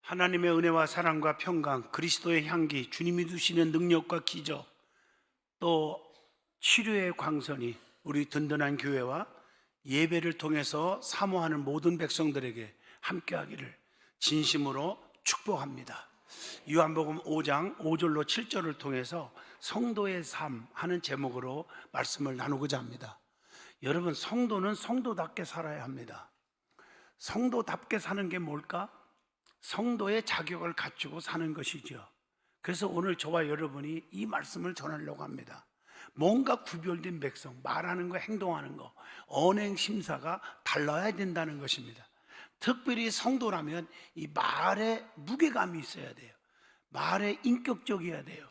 하나님의 은혜와 사랑과 평강, 그리스도의 향기, 주님이 주시는 능력과 기적, 또 치료의 광선이 우리 든든한 교회와 예배를 통해서 사모하는 모든 백성들에게 함께하기를 진심으로 축복합니다. 요한복음 5장 5절로 7절을 통해서 성도의 삶 하는 제목으로 말씀을 나누고자 합니다. 여러분, 성도는 성도답게 살아야 합니다. 성도답게 사는 게 뭘까? 성도의 자격을 갖추고 사는 것이죠. 그래서 오늘 저와 여러분이 이 말씀을 전하려고 합니다. 뭔가 구별된 백성, 말하는 거, 행동하는 거, 언행 심사가 달라야 된다는 것입니다. 특별히 성도라면 이 말에 무게감이 있어야 돼요. 말에 인격적이어야 돼요.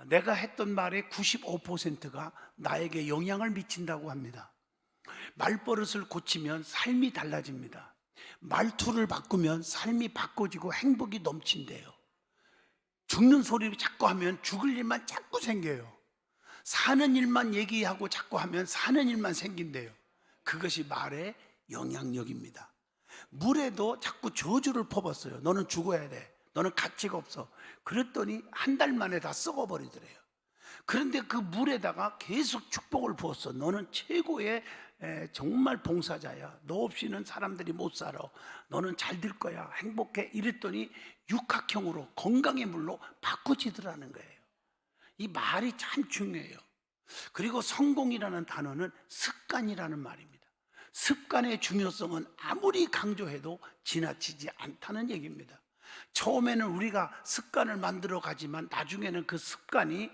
내가 했던 말의 95%가 나에게 영향을 미친다고 합니다. 말버릇을 고치면 삶이 달라집니다. 말투를 바꾸면 삶이 바꿔지고 행복이 넘친대요. 죽는 소리 자꾸 하면 죽을 일만 자꾸 생겨요. 사는 일만 얘기하고 자꾸 하면 사는 일만 생긴대요. 그것이 말의 영향력입니다. 물에도 자꾸 저주를 퍼붓어요. 너는 죽어야 돼. 너는 가치가 없어. 그랬더니 한 달 만에 다 썩어버리더래요. 그런데 그 물에다가 계속 축복을 부었어. 너는 최고의 정말 봉사자야. 너 없이는 사람들이 못 살아. 너는 잘 될 거야. 행복해. 이랬더니 육각형으로 건강의 물로 바꿔지더라는 거예요. 이 말이 참 중요해요. 그리고 성공이라는 단어는 습관이라는 말입니다. 습관의 중요성은 아무리 강조해도 지나치지 않다는 얘기입니다. 처음에는 우리가 습관을 만들어 가지만 나중에는 그 습관이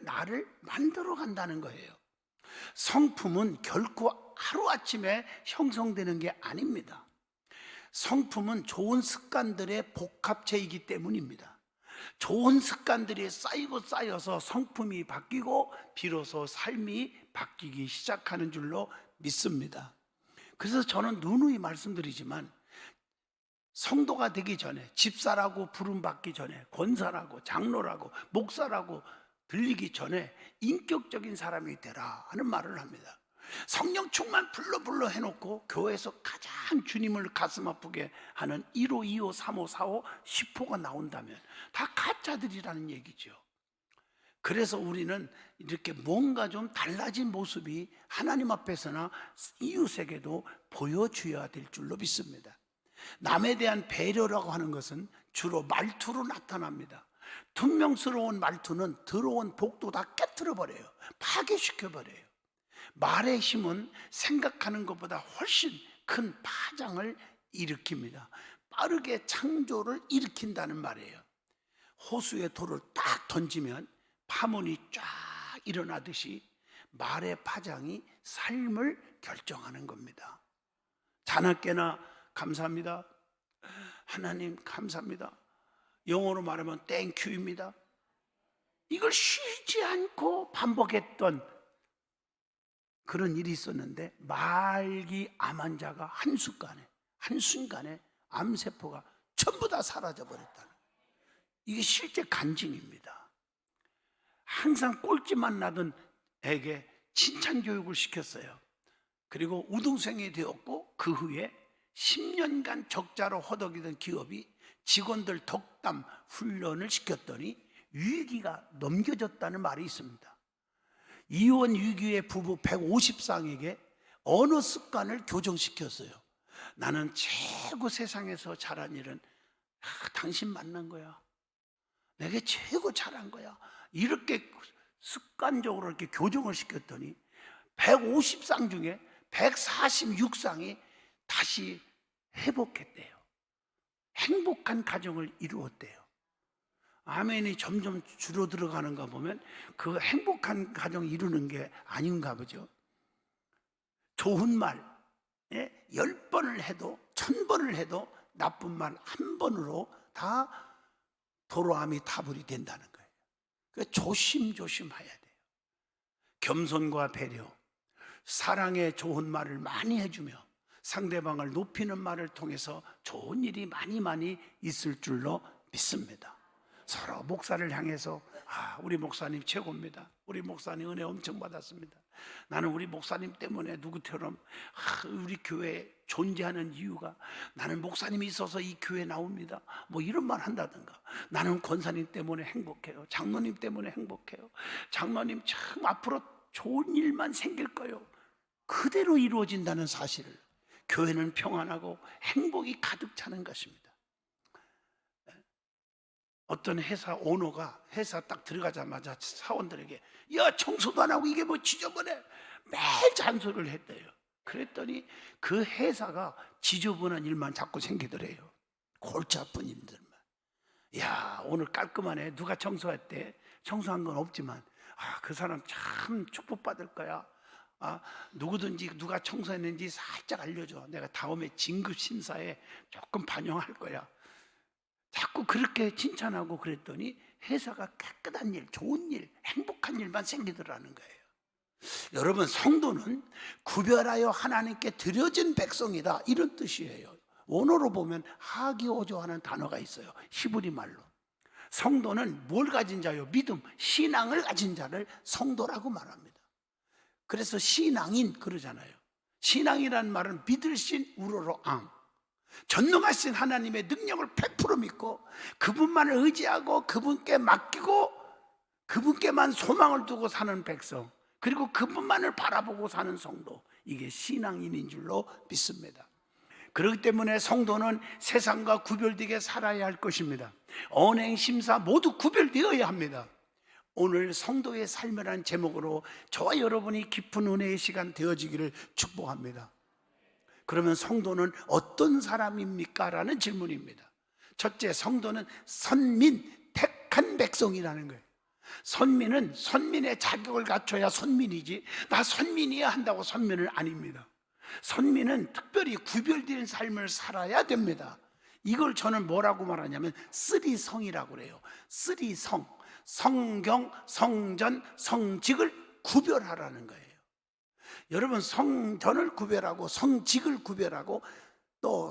나를 만들어 간다는 거예요. 성품은 결코 하루아침에 형성되는 게 아닙니다. 성품은 좋은 습관들의 복합체이기 때문입니다. 좋은 습관들이 쌓이고 쌓여서 성품이 바뀌고 비로소 삶이 바뀌기 시작하는 줄로 믿습니다. 그래서 저는 누누이 말씀드리지만 성도가 되기 전에, 집사라고 부름받기 전에, 권사라고, 장로라고, 목사라고 들리기 전에 인격적인 사람이 되라 하는 말을 합니다. 성령 충만 불러 해놓고 교회에서 가장 주님을 가슴 아프게 하는 1호, 2호, 3호, 4호, 10호가 나온다면 다 가짜들이라는 얘기죠. 그래서 우리는 이렇게 뭔가 좀 달라진 모습이 하나님 앞에서나 이웃에게도 보여줘야 될 줄로 믿습니다. 남에 대한 배려라고 하는 것은 주로 말투로 나타납니다. 퉁명스러운 말투는 들어온 복도 다 깨트려 버려요. 파괴시켜 버려요. 말의 힘은 생각하는 것보다 훨씬 큰 파장을 일으킵니다. 빠르게 창조를 일으킨다는 말이에요. 호수에 돌을 딱 던지면 파문이 쫙 일어나듯이 말의 파장이 삶을 결정하는 겁니다. 자나깨나 감사합니다. 하나님 감사합니다. 영어로 말하면 땡큐입니다. 이걸 쉬지 않고 반복했던 그런 일이 있었는데 말기 암 자가 한순간에 암세포가 전부 다 사라져 버렸다는, 이게 실제 간증입니다. 항상 꼴찌만 나던 애에게 칭찬 교육을 시켰어요. 그리고 우등생이 되었고 그 후에 10년간 적자로 허덕이던 기업이 직원들 덕담 훈련을 시켰더니 위기가 넘겨졌다는 말이 있습니다. 이혼 위기의 부부 150쌍에게 언어 습관을 교정시켰어요. 나는 최고 세상에서 잘한 일은 당신 만난 거야. 내게 최고 잘한 거야. 이렇게 습관적으로 이렇게 교정을 시켰더니 150쌍 중에 146쌍이 다시 회복했대요. 행복한 가정을 이루었대요. 아멘이 점점 줄어들어가는가 보면 그 행복한 가정 이루는 게 아닌가 보죠. 좋은 말 10번을 해도 1000번을 해도 나쁜 말 한 번으로 다 도로함이 타불이 된다는 거예요. 그러니까 조심해야 돼요. 겸손과 배려, 사랑의 좋은 말을 많이 해주며 상대방을 높이는 말을 통해서 좋은 일이 많이 있을 줄로 믿습니다. 서로 목사를 향해서 우리 목사님 최고입니다. 우리 목사님 은혜 엄청 받았습니다. 나는 우리 목사님 때문에 누구처럼 우리 교회에 존재하는 이유가 나는 목사님이 있어서 이 교회에 나옵니다. 뭐 이런 말 한다든가, 나는 권사님 때문에 행복해요. 장로님 때문에 행복해요. 장로님 참 앞으로 좋은 일만 생길 거예요. 그대로 이루어진다는 사실을, 교회는 평안하고 행복이 가득 차는 것입니다. 어떤 회사 오너가 회사 딱 들어가자마자 사원들에게 야, 청소도 안 하고 이게 뭐 지저분해, 매일 잔소리를 했대요. 그랬더니 그 회사가 지저분한 일만 자꾸 생기더래요. 골치 아픈 일들만. 야, 오늘 깔끔하네. 누가 청소했대? 청소한 건 없지만 그 사람 참 축복받을 거야. 누구든지 누가 청소했는지 살짝 알려줘. 내가 다음에 진급 심사에 조금 반영할 거야. 자꾸 그렇게 칭찬하고 그랬더니 회사가 깨끗한 일, 좋은 일, 행복한 일만 생기더라는 거예요. 여러분, 성도는 구별하여 하나님께 드려진 백성이다, 이런 뜻이에요. 원어로 보면 하기오조하는 단어가 있어요. 히브리 말로. 성도는 뭘 가진 자요? 믿음, 신앙을 가진 자를 성도라고 말합니다. 그래서 신앙인 그러잖아요. 신앙이란 말은 믿을신 우러러 앙, 전능하신 하나님의 능력을 100% 믿고 그분만을 의지하고 그분께 맡기고 그분께만 소망을 두고 사는 백성, 그리고 그분만을 바라보고 사는 성도, 이게 신앙인인 줄로 믿습니다. 그렇기 때문에 성도는 세상과 구별되게 살아야 할 것입니다. 언행, 심사 모두 구별되어야 합니다. 오늘 성도의 삶이라는 제목으로 저와 여러분이 깊은 은혜의 시간 되어지기를 축복합니다. 그러면 성도는 어떤 사람입니까? 라는 질문입니다. 첫째, 성도는 선민, 택한 백성이라는 거예요. 선민은 선민의 자격을 갖춰야 선민이지, 나 선민이야 한다고 선민은 아닙니다. 선민은 특별히 구별된 삶을 살아야 됩니다. 이걸 저는 뭐라고 말하냐면 쓰리성이라고 그래요. 쓰리성, 성경, 성전, 성직을 구별하라는 거예요. 여러분, 성전을 구별하고 성직을 구별하고 또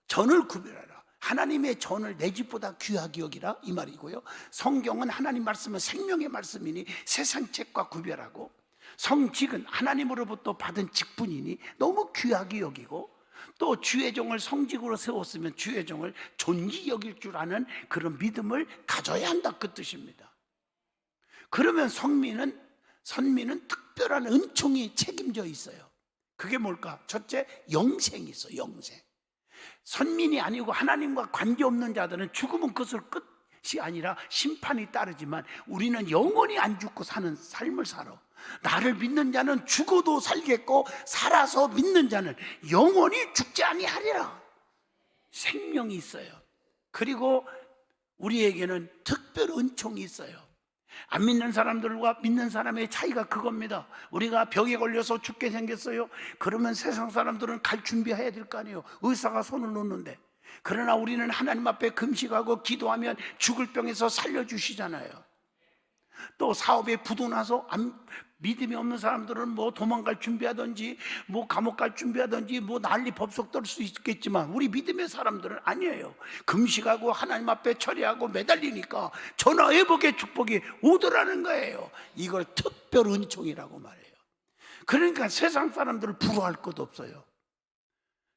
전을 구별하라. 하나님의 전을 내 집보다 귀하게 여기라, 이 말이고요. 성경은 하나님 말씀은 생명의 말씀이니 세상 책과 구별하고, 성직은 하나님으로부터 받은 직분이니 너무 귀하게 여기고, 또 주의 종을 성직으로 세웠으면 주의 종을 존귀 여길 줄 아는 그런 믿음을 가져야 한다, 그 뜻입니다. 그러면 선민은 특별한 은총이 책임져 있어요. 그게 뭘까? 첫째, 영생이 있어요. 영생. 선민이 아니고 하나님과 관계없는 자들은 죽으면 그것을 끝이 아니라 심판이 따르지만, 우리는 영원히 안 죽고 사는 삶을 살아. 나를 믿는 자는 죽어도 살겠고 살아서 믿는 자는 영원히 죽지 아니하리라. 생명이 있어요. 그리고 우리에게는 특별 은총이 있어요. 안 믿는 사람들과 믿는 사람의 차이가 그겁니다. 우리가 병에 걸려서 죽게 생겼어요. 그러면 세상 사람들은 갈 준비해야 될 거 아니에요. 의사가 손을 놓는데. 그러나 우리는 하나님 앞에 금식하고 기도하면 죽을 병에서 살려주시잖아요. 또 사업에 부도나서 믿음이 없는 사람들은 뭐 도망갈 준비하든지 뭐 감옥 갈 준비하든지 뭐 난리 법석 떨 수 있겠지만, 우리 믿음의 사람들은 아니에요. 금식하고 하나님 앞에 처리하고 매달리니까 전화회복의 축복이 오더라는 거예요. 이걸 특별 은총이라고 말해요. 그러니까 세상 사람들을 부러워할 것도 없어요.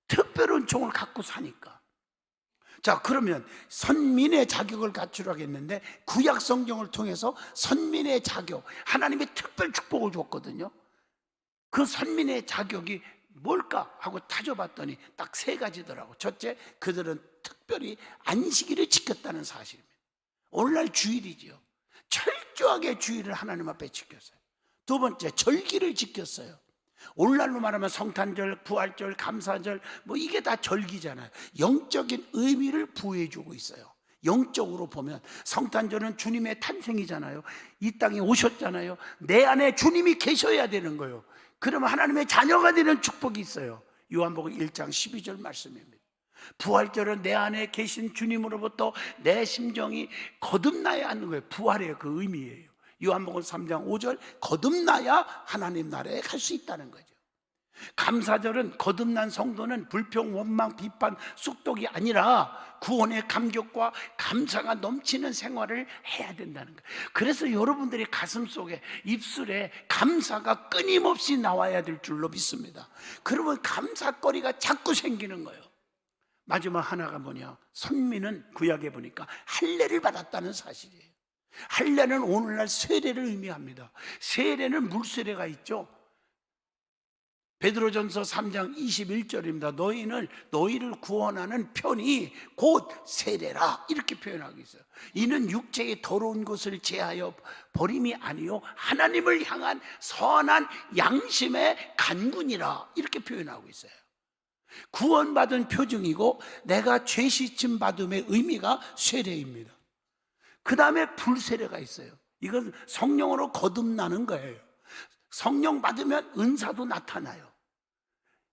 특별 은총을 갖고 사니까. 자, 그러면 선민의 자격을 갖추라고 했는데, 구약 성경을 통해서 선민의 자격, 하나님의 특별 축복을 줬거든요. 그 선민의 자격이 뭘까 하고 따져봤더니 딱 3가지더라고. 첫째, 그들은 특별히 안식일을 지켰다는 사실입니다. 오늘날 주일이지요. 철저하게 주일을 하나님 앞에 지켰어요. 두 번째, 절기를 지켰어요. 오늘날로 말하면 성탄절, 부활절, 감사절, 뭐 이게 다 절기잖아요. 영적인 의미를 부여해주고 있어요. 영적으로 보면 성탄절은 주님의 탄생이잖아요. 이 땅에 오셨잖아요. 내 안에 주님이 계셔야 되는 거예요. 그러면 하나님의 자녀가 되는 축복이 있어요. 요한복음 1장 12절 말씀입니다. 부활절은 내 안에 계신 주님으로부터 내 심정이 거듭나야 하는 거예요. 부활의 그 의미예요. 요한복음 3장 5절, 거듭나야 하나님 나라에 갈 수 있다는 거죠. 감사절은 거듭난 성도는 불평, 원망, 비판, 쑥독이 아니라 구원의 감격과 감사가 넘치는 생활을 해야 된다는 거예요. 그래서 여러분들이 가슴속에, 입술에 감사가 끊임없이 나와야 될 줄로 믿습니다. 그러면 감사거리가 자꾸 생기는 거예요. 마지막 하나가 뭐냐? 선민은 구약에 보니까 할례를 받았다는 사실이에요. 할례는 오늘날 세례를 의미합니다. 세례는 물세례가 있죠. 베드로전서 3장 21절입니다. 너희를 구원하는 편이 곧 세례라, 이렇게 표현하고 있어요. 이는 육체의 더러운 것을 제하여 버림이 아니요 하나님을 향한 선한 양심의 간군이라, 이렇게 표현하고 있어요. 구원받은 표징이고 내가 죄 씻음 받음의 의미가 세례입니다. 그 다음에 불세례가 있어요. 이건 성령으로 거듭나는 거예요. 성령 받으면 은사도 나타나요.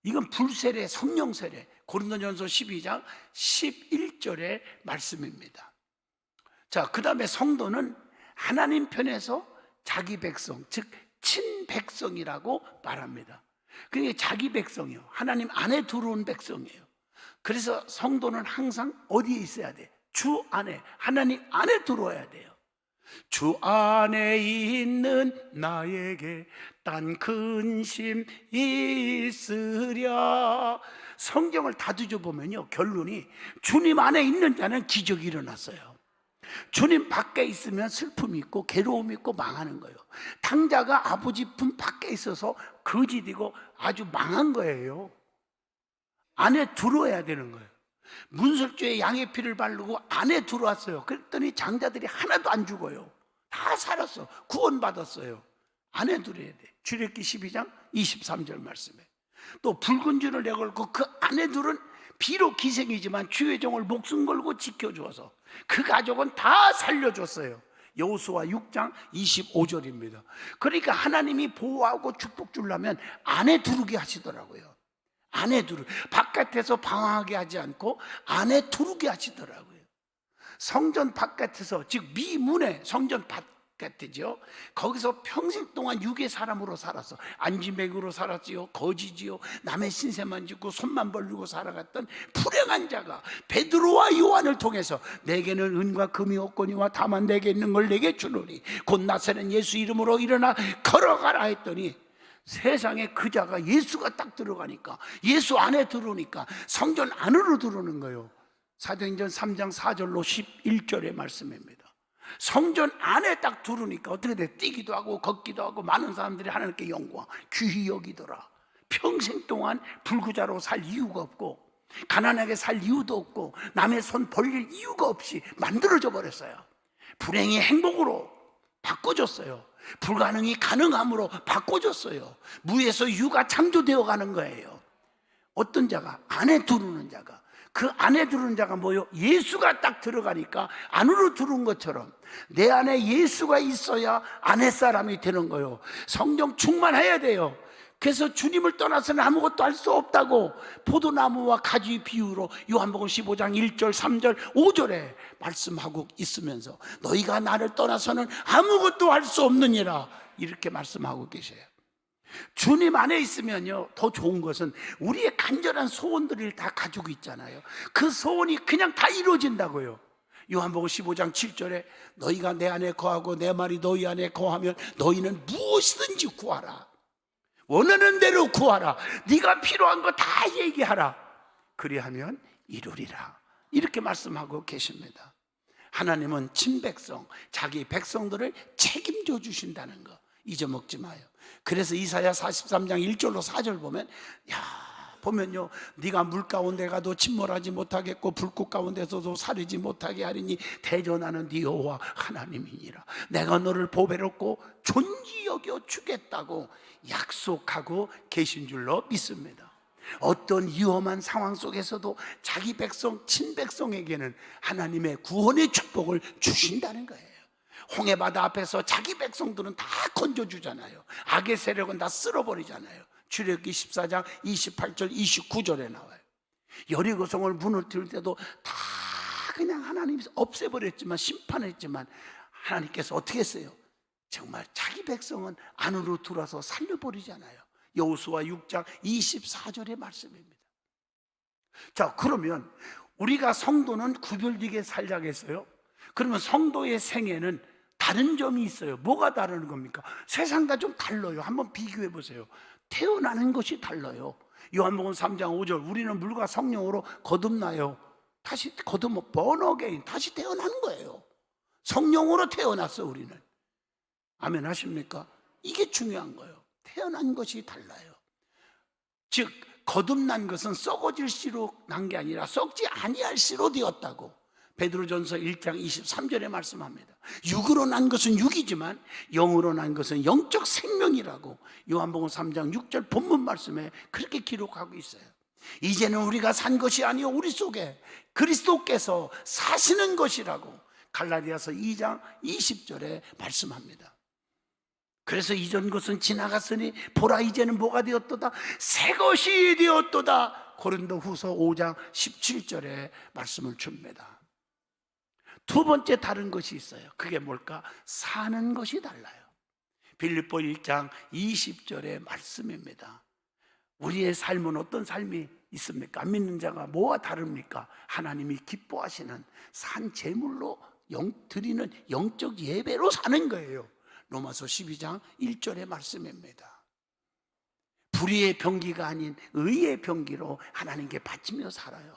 이건 불세례, 성령 세례. 고린도전서 12장 11절의 말씀입니다. 자, 그 다음에 성도는 하나님 편에서 자기 백성, 즉 친백성이라고 말합니다. 그게 자기 백성이요, 하나님 안에 들어온 백성이에요. 그래서 성도는 항상 어디에 있어야 돼? 주 안에, 하나님 안에 들어와야 돼요. 주 안에 있는 나에게 딴 근심 있으랴. 성경을 다 뒤져보면요, 결론이 주님 안에 있는 자는 기적이 일어났어요. 주님 밖에 있으면 슬픔이 있고 괴로움이 있고 망하는 거예요. 당자가 아버지 품 밖에 있어서 거짓이고 아주 망한 거예요. 안에 들어와야 되는 거예요. 문설주에 양의 피를 바르고 안에 들어왔어요. 그랬더니 장자들이 하나도 안 죽어요. 다 살았어. 구원받았어요. 안에 들어야 돼. 출애굽기 12장 23절 말씀에 또 붉은 줄을 내걸고 그 안에 들은 비록 기생이지만 주의 종을 목숨 걸고 지켜주어서 그 가족은 다 살려줬어요. 여호수아 6장 25절입니다. 그러니까 하나님이 보호하고 축복 주려면 안에 두르게 하시더라고요. 안에 두르, 바깥에서 방황하게 하지 않고 안에 두르게 하시더라고요. 성전 바깥에서, 즉 미문에, 성전 바깥이죠. 거기서 평생 동안 육의 사람으로 살았어. 안지맥으로 살았지요, 거지지요, 남의 신세만 짓고 손만 벌리고 살아갔던 불행한 자가 베드로와 요한을 통해서 내게는 은과 금이 없거니와 다만 내게 있는 걸 내게 주노니 곧 나사렛 예수 이름으로 일어나 걸어가라 했더니 세상에 그 자가 예수가 딱 들어가니까, 예수 안에 들어오니까 성전 안으로 들어오는 거예요. 사도행전 3장 4절로 11절의 말씀입니다. 성전 안에 딱 들어오니까 어떻게 돼? 뛰기도 하고 걷기도 하고 많은 사람들이 하나님께 영광 귀히 여기더라. 평생 동안 불구자로 살 이유가 없고 가난하게 살 이유도 없고 남의 손 벌릴 이유가 없이 만들어져 버렸어요. 불행이 행복으로 바꿔줬어요. 불가능이 가능함으로 바꿔줬어요. 무에서 유가 창조되어 가는 거예요. 어떤 자가, 안에 들어오는 자가, 그 안에 들어오는 자가 뭐요? 예수가 딱 들어가니까 안으로 들어온 것처럼 내 안에 예수가 있어야 안에 사람이 되는 거예요. 성령 충만해야 돼요. 그래서 주님을 떠나서는 아무것도 할 수 없다고 포도나무와 가지 비유로 요한복음 15장 1절, 3절, 5절에 말씀하고 있으면서 너희가 나를 떠나서는 아무것도 할 수 없느니라, 이렇게 말씀하고 계세요. 주님 안에 있으면요, 더 좋은 것은 우리의 간절한 소원들을 다 가지고 있잖아요. 그 소원이 그냥 다 이루어진다고요. 요한복음 15장 7절에 너희가 내 안에 거하고 내 말이 너희 안에 거하면 너희는 무엇이든지 구하라. 원하는 대로 구하라. 네가 필요한 거 다 얘기하라. 그리하면 이루리라. 이렇게 말씀하고 계십니다. 하나님은 친백성, 자기 백성들을 책임져 주신다는 거 잊어먹지 마요. 그래서 이사야 43장 1절로 4절 보면, 보면요, 네가 물 가운데 가도 침몰하지 못하겠고 불꽃 가운데서도 사르지 못하게 하리니 대전하는 네 여호와 하나님이니라. 내가 너를 보배롭고 존귀 여겨 주겠다고 약속하고 계신 줄로 믿습니다. 어떤 위험한 상황 속에서도 자기 백성, 친백성에게는 하나님의 구원의 축복을 주신다는 거예요. 홍해바다 앞에서 자기 백성들은 다 건져주잖아요. 악의 세력은 다 쓸어버리잖아요. 출애굽기 14장 28절 29절에 나와요. 여리고성을 무너뜨릴 때도 다 그냥 하나님이 없애버렸지만, 심판했지만 하나님께서 어떻게 했어요? 정말 자기 백성은 안으로 들어와서 살려버리잖아요. 여호수아 6장 24절의 말씀입니다. 자, 그러면 우리가 성도는 구별되게 살자겠어요? 그러면 성도의 생애는 다른 점이 있어요. 뭐가 다른 겁니까? 세상과 좀 달라요. 한번 비교해 보세요. 태어나는 것이 달라요. 요한복음 3장 5절, 우리는 물과 성령으로 거듭나요. 다시 거듭, born again, 다시 태어나는 거예요. 성령으로 태어났어, 우리는. 아멘 하십니까? 이게 중요한 거예요. 태어난 것이 달라요. 즉 거듭난 것은 썩어질 씨로 난 게 아니라 썩지 아니할 씨로 되었다고 베드로전서 1장 23절에 말씀합니다. 육으로 난 것은 육이지만 영으로 난 것은 영적 생명이라고 요한복음 3장 6절 본문 말씀에 그렇게 기록하고 있어요. 이제는 우리가 산 것이 아니요 우리 속에 그리스도께서 사시는 것이라고 갈라디아서 2장 20절에 말씀합니다. 그래서 이전 것은 지나갔으니 보라 이제는 뭐가 되었도다? 새 것이 되었도다. 고린도후서 5장 17절에 말씀을 줍니다. 두 번째 다른 것이 있어요. 그게 뭘까? 사는 것이 달라요. 빌립보 1장 20절의 말씀입니다. 우리의 삶은 어떤 삶이 있습니까? 안 믿는 자가 뭐와 다릅니까? 하나님이 기뻐하시는 산 제물로 드리는 영적 예배로 사는 거예요. 로마서 12장 1절의 말씀입니다. 불의의 병기가 아닌 의의 병기로 하나님께 바치며 살아요.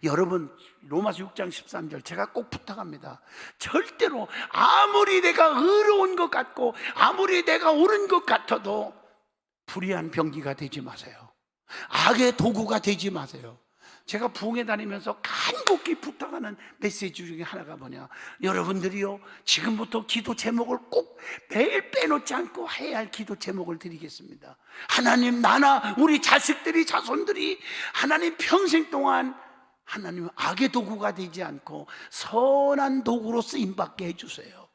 여러분 로마서 6장 13절 제가 꼭 부탁합니다. 절대로 아무리 내가 의로운 것 같고 아무리 내가 옳은 것 같아도 불의한 병기가 되지 마세요. 악의 도구가 되지 마세요. 제가 부흥회 다니면서 간곡히 부탁하는 메시지 중에 하나가 뭐냐, 여러분들이요 지금부터 기도 제목을 꼭 매일 빼놓지 않고 해야 할 기도 제목을 드리겠습니다. 하나님, 나나 우리 자식들이 자손들이 하나님 평생 동안 하나님 악의 도구가 되지 않고 선한 도구로 쓰임받게 해주세요.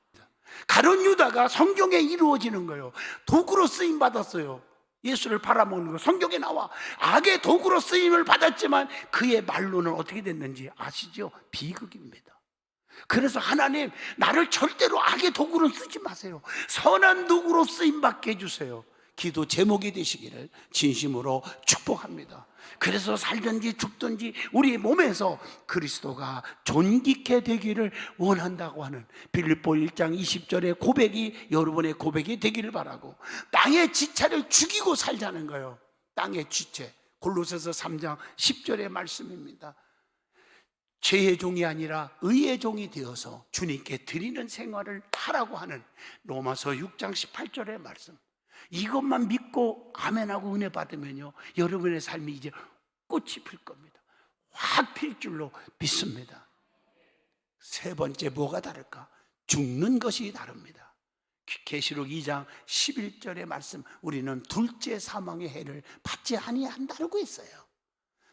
가룟 유다가 성경에 이루어지는 거예요. 도구로 쓰임받았어요. 예수를 팔아먹는 거 성경에 나와. 악의 도구로 쓰임을 받았지만 그의 말로는 어떻게 됐는지 아시죠? 비극입니다. 그래서 하나님, 나를 절대로 악의 도구로 쓰지 마세요. 선한 도구로 쓰임받게 해주세요. 기도 제목이 되시기를 진심으로 축복합니다. 그래서 살든지 죽든지 우리 몸에서 그리스도가 존귀케 되기를 원한다고 하는 빌립보 1장 20절의 고백이 여러분의 고백이 되기를 바라고, 땅의 지체를 죽이고 살자는 거예요. 땅의 지체, 골로새서 3장 10절의 말씀입니다. 죄의 종이 아니라 의의 종이 되어서 주님께 드리는 생활을 하라고 하는 로마서 6장 18절의 말씀. 이것만 믿고 아멘하고 은혜 받으면요 여러분의 삶이 이제 꽃이 필 겁니다. 확 필 줄로 믿습니다. 세 번째 뭐가 다를까? 죽는 것이 다릅니다. 계시록 2장 11절의 말씀, 우리는 둘째 사망의 해를 받지 아니한다고 했어요.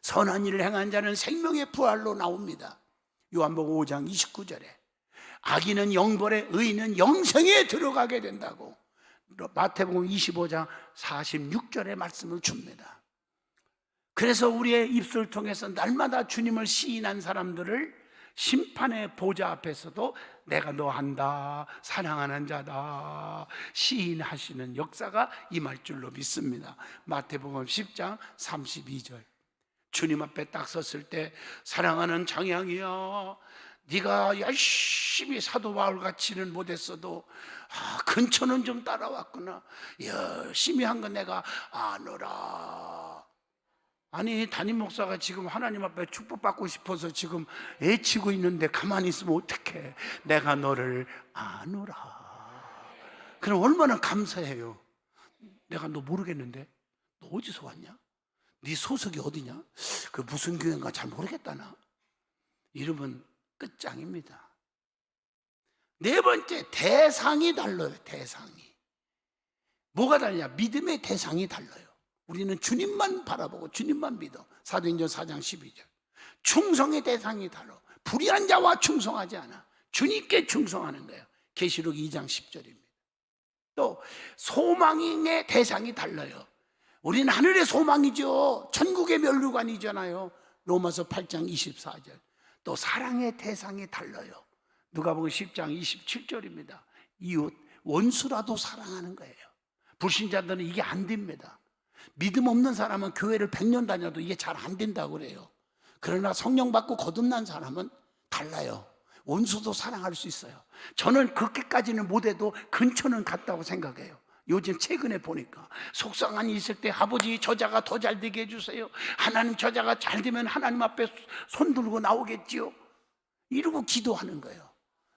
선한 일을 행한 자는 생명의 부활로 나옵니다. 요한복음 5장 29절에 악인은 영벌에 의인은 영생에 들어가게 된다고 마태복음 25장 46절의 말씀을 줍니다. 그래서 우리의 입술을 통해서 날마다 주님을 시인한 사람들을 심판의 보좌 앞에서도 내가 너 한다, 사랑하는 자다 시인하시는 역사가 임할 줄로 믿습니다. 마태복음 10장 32절, 주님 앞에 딱 섰을 때 사랑하는 장양이야, 네가 열심히 사도 바울같이는 못했어도 근처는 좀 따라왔구나. 열심히 한 건 내가 아노라. 아니, 담임 목사가 지금 하나님 앞에 축복받고 싶어서 지금 애치고 있는데 가만히 있으면 어떡해. 내가 너를 아노라. 그럼 얼마나 감사해요. 내가 너 모르겠는데 너 어디서 왔냐? 네 소속이 어디냐? 그 무슨 교회인가 잘 모르겠다 나. 이러면 끝장입니다. 네 번째, 대상이 달라요. 대상이 뭐가 다르냐? 믿음의 대상이 달라요. 우리는 주님만 바라보고 주님만 믿어. 사도행전 4장 12절. 충성의 대상이 달라. 불의한 자와 충성하지 않아. 주님께 충성하는 거예요. 계시록 2장 10절입니다. 또 소망의 대상이 달라요. 우리는 하늘의 소망이죠. 천국의 면류관이잖아요. 로마서 8장 24절. 또 사랑의 대상이 달라요. 누가복음 10장 27절입니다. 이웃 원수라도 사랑하는 거예요. 불신자들은 이게 안 됩니다. 믿음 없는 사람은 교회를 100년 다녀도 이게 잘 안 된다고 그래요. 그러나 성령 받고 거듭난 사람은 달라요. 원수도 사랑할 수 있어요. 저는 그렇게까지는 못해도 근처는 갔다고 생각해요. 요즘 최근에 보니까 속상한 일 있을 때 아버지 저자가 더 잘 되게 해주세요. 하나님 저자가 잘 되면 하나님 앞에 손 들고 나오겠지요. 이러고 기도하는 거예요.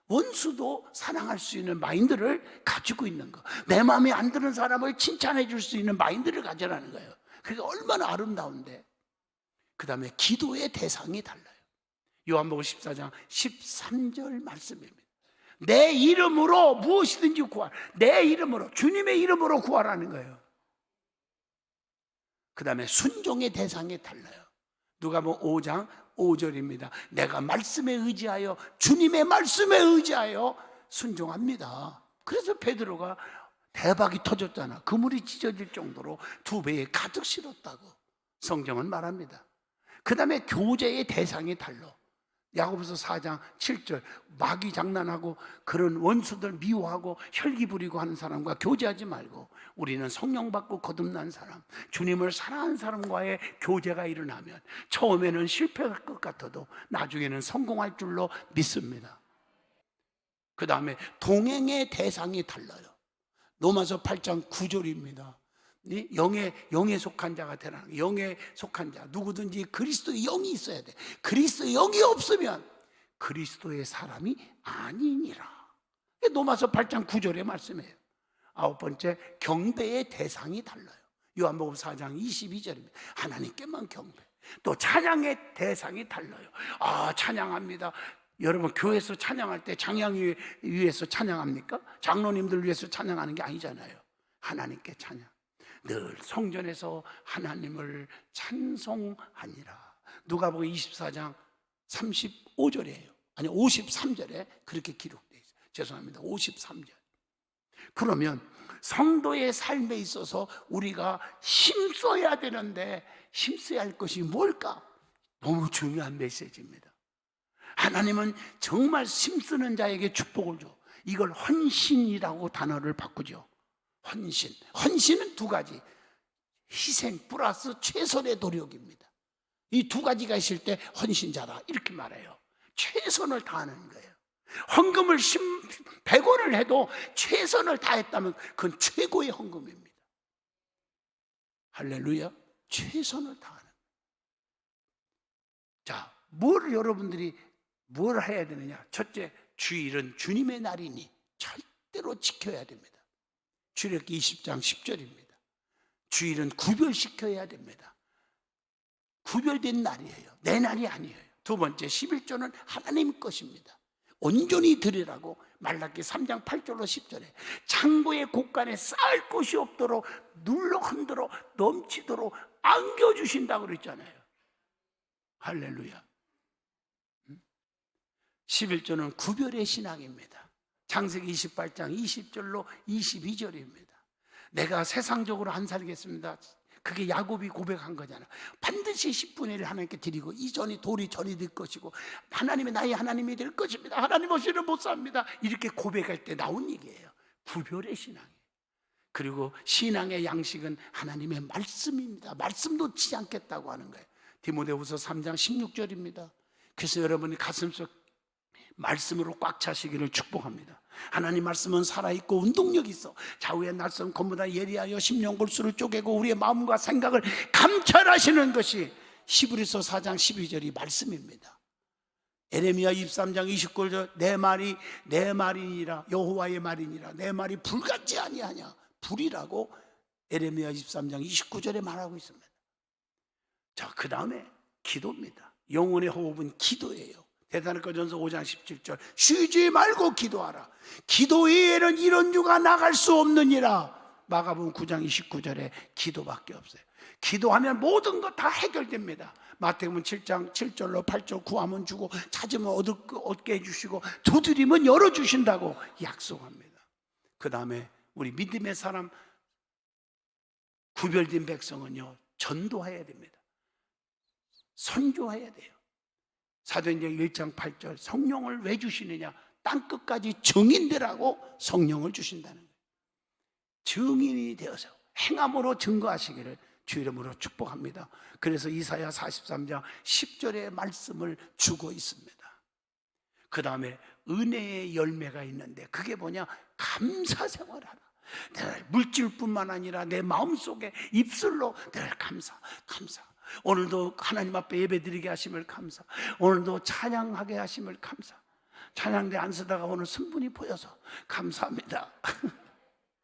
원수도 사랑할 수 있는 마인드를 가지고 있는 거. 내 마음에 안 드는 사람을 칭찬해 줄 수 있는 마인드를 가져라는 거예요. 그게 얼마나 아름다운데. 그 다음에 기도의 대상이 달라요. 요한복음 14장 13절 말씀입니다. 내 이름으로 무엇이든지 구하라. 내 이름으로, 주님의 이름으로 구하라는 거예요. 그 다음에 순종의 대상이 달라요. 누가복음 5장 5절입니다. 내가 말씀에 의지하여, 주님의 말씀에 의지하여 순종합니다. 그래서 베드로가 대박이 터졌잖아. 그물이 찢어질 정도로 2배에 가득 실었다고 성경은 말합니다. 그 다음에 교제의 대상이 달라. 야고보서 4장 7절, 마귀 장난하고 그런 원수들 미워하고 혈기 부리고 하는 사람과 교제하지 말고 우리는 성령 받고 거듭난 사람, 주님을 사랑하는 사람과의 교제가 일어나면 처음에는 실패할 것 같아도 나중에는 성공할 줄로 믿습니다. 그 다음에 동행의 대상이 달라요. 로마서 8장 9절입니다. 영에 속한 자가 되라. 영에 속한 자, 누구든지 그리스도의 영이 있어야 돼. 그리스도의 영이 없으면 그리스도의 사람이 아니니라. 로마서 8장 9절의 말씀이에요. 9번째, 경배의 대상이 달라요. 요한복음 4장 22절입니다. 하나님께만 경배. 또 찬양의 대상이 달라요. 찬양합니다. 여러분, 교회에서 찬양할 때 장양 위에서 찬양합니까? 장로님들 위해서 찬양하는 게 아니잖아요. 하나님께 찬양. 늘 성전에서 하나님을 찬송하니라. 누가복음 24장 35절이에요. 아니 53절에 그렇게 기록되어 있어요. 죄송합니다. 53절. 그러면 성도의 삶에 있어서 우리가 힘써야 되는데 힘써야 할 것이 뭘까? 너무 중요한 메시지입니다. 하나님은 정말 힘쓰는 자에게 축복을 줘. 이걸 헌신이라고 단어를 바꾸죠. 헌신. 헌신은 두 가지. 희생 플러스 최선의 노력입니다. 이 두 가지가 있을 때 헌신자다 이렇게 말해요. 최선을 다하는 거예요. 헌금을 100원을 해도 최선을 다했다면 그건 최고의 헌금입니다. 할렐루야. 최선을 다하는. 자, 여러분들이 뭘 해야 되느냐? 첫째, 주일은 주님의 날이니 절대로 지켜야 됩니다. 출애굽기 20장 10절입니다. 주일은 구별시켜야 됩니다. 구별된 날이에요. 내 날이 아니에요. 두 번째, 11조는 하나님 것입니다. 온전히 드리라고 말라기 3장 8절로 10절에 창고의 곳간에 쌓을 곳이 없도록 눌러 흔들어 넘치도록 안겨주신다고 그랬잖아요. 할렐루야. 11조는 구별의 신앙입니다. 창세기 28장 20절로 22절입니다. 내가 세상적으로 안 살겠습니다. 그게 야곱이 고백한 거잖아. 반드시 10분의 1 하나님께 드리고 이 전이 돌이 전이 될 것이고 하나님이 나의 하나님이 될 것입니다. 하나님 없이는 못 삽니다. 이렇게 고백할 때 나온 얘기예요. 구별의 신앙이에요. 그리고 신앙의 양식은 하나님의 말씀입니다. 말씀 놓치지 않겠다고 하는 거예요. 디모데후서 3장 16절입니다. 그래서 여러분이 가슴속 말씀으로 꽉 차시기를 축복합니다. 하나님 말씀은 살아있고 운동력이 있어 좌우의 날선 검보다 예리하여 심령골수를 쪼개고 우리의 마음과 생각을 감찰하시는 것이 히브리서 4장 12절이 말씀입니다. 에레미야 23장 29절 내 말이 내 말이니라 여호와의 말이니라 내 말이 불같지 아니하냐. 불이라고 에레미야 23장 29절에 말하고 있습니다. 자, 그 다음에 기도입니다. 영혼의 호흡은 기도예요. 데살로니가전서 5장 17절 쉬지 말고 기도하라. 기도 외에는 이런 유가 나갈 수 없느니라. 마가복음 9장 29절에 기도밖에 없어요. 기도하면 모든 것 다 해결됩니다. 마태복음 7장 7절로 8절 구하면 주고 찾으면 얻게 해주시고 두드리면 열어주신다고 약속합니다. 그 다음에 우리 믿음의 사람 구별된 백성은요 전도해야 됩니다. 선교해야 돼요. 사도행전 1장 8절 성령을 왜 주시느냐? 땅끝까지 증인되라고 성령을 주신다는 거예요. 증인이 되어서 행함으로 증거하시기를 주 이름으로 축복합니다. 그래서 이사야 43장 10절의 말씀을 주고 있습니다. 그 다음에 은혜의 열매가 있는데 그게 뭐냐? 감사 생활하라. 늘 물질뿐만 아니라 내 마음속에 입술로 늘 감사. 오늘도 하나님 앞에 예배드리게 하심을 감사. 오늘도 찬양하게 하심을 감사. 찬양대 안 쓰다가 오늘 성분이 보여서 감사합니다.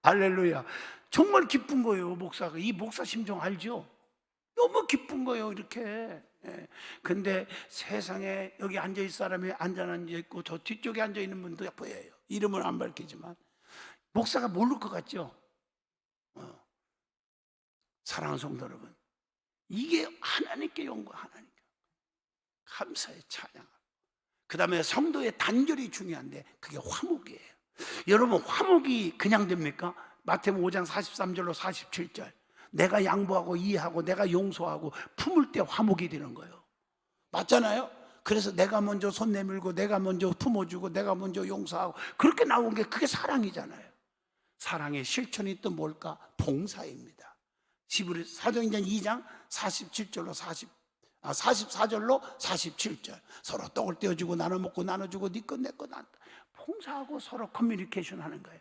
할렐루야. 정말 기쁜 거예요. 목사가. 이 목사 심정 알죠? 너무 기쁜 거예요. 이렇게. 근데 세상에 여기 앉아있을 사람이 앉아있고 저 뒤쪽에 앉아있는 분도 보여요. 이름은 안 밝히지만 목사가 모를 것 같죠? 사랑하는 성도 여러분, 이게 하나님께 온 거야. 하나님께 감사의 찬양. 그 다음에 성도의 단결이 중요한데 그게 화목이에요. 여러분, 화목이 그냥 됩니까? 마태복음 5장 43절로 47절, 내가 양보하고 이해하고 내가 용서하고 품을 때 화목이 되는 거예요. 맞잖아요? 그래서 내가 먼저 손 내밀고 내가 먼저 품어주고 내가 먼저 용서하고 그렇게 나온 게 그게 사랑이잖아요. 사랑의 실천이 또 뭘까? 봉사입니다. 사도행전 2장 47절로 44절로 47절, 서로 떡을 떼어주고 나눠 먹고 나눠주고 네 것 내 것 봉사하고 서로 커뮤니케이션 하는 거예요.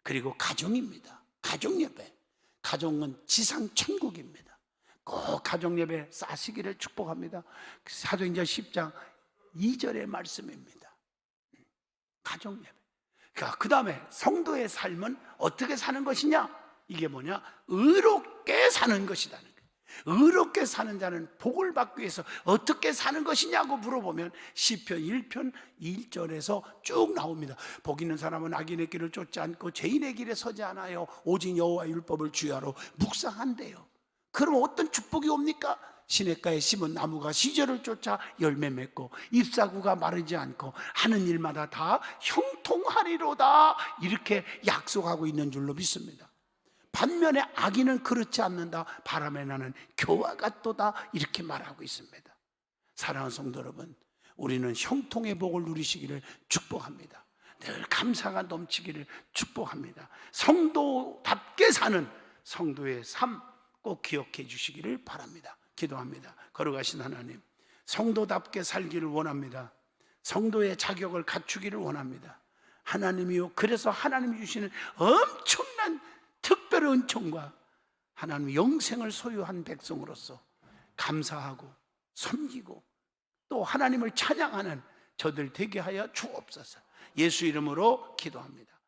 그리고 가정입니다. 가정 예배. 가정은 지상 천국입니다. 꼭 가정 예배 쌓으시기를 축복합니다. 사도행전 10장 2절의 말씀입니다. 가정 예배. 그 다음에 성도의 삶은 어떻게 사는 것이냐? 이게 뭐냐? 의롭게 사는 것이라는 거예요. 의롭게 사는 자는 복을 받기 위해서 어떻게 사는 것이냐고 물어보면 시편 1편 1절에서 쭉 나옵니다. 복 있는 사람은 악인의 길을 쫓지 않고 죄인의 길에 서지 않아요. 오직 여호와의 율법을 주야로 묵상한대요. 그럼 어떤 축복이 옵니까? 시냇가에 심은 나무가 시절을 쫓아 열매 맺고 잎사구가 마르지 않고 하는 일마다 다 형통하리로다, 이렇게 약속하고 있는 줄로 믿습니다. 반면에 악인은 그렇지 않는다. 바람에 나는 겨와 같도다, 이렇게 말하고 있습니다. 사랑하는 성도 여러분, 우리는 형통의 복을 누리시기를 축복합니다. 늘 감사가 넘치기를 축복합니다. 성도답게 사는 성도의 삶 꼭 기억해 주시기를 바랍니다. 기도합니다. 거룩하신 하나님, 성도답게 살기를 원합니다. 성도의 자격을 갖추기를 원합니다. 하나님이요, 그래서 하나님이 주시는 엄청난 특별한 은총과 하나님의 영생을 소유한 백성으로서 감사하고 섬기고 또 하나님을 찬양하는 저들 되게 하여 주옵소서. 예수 이름으로 기도합니다.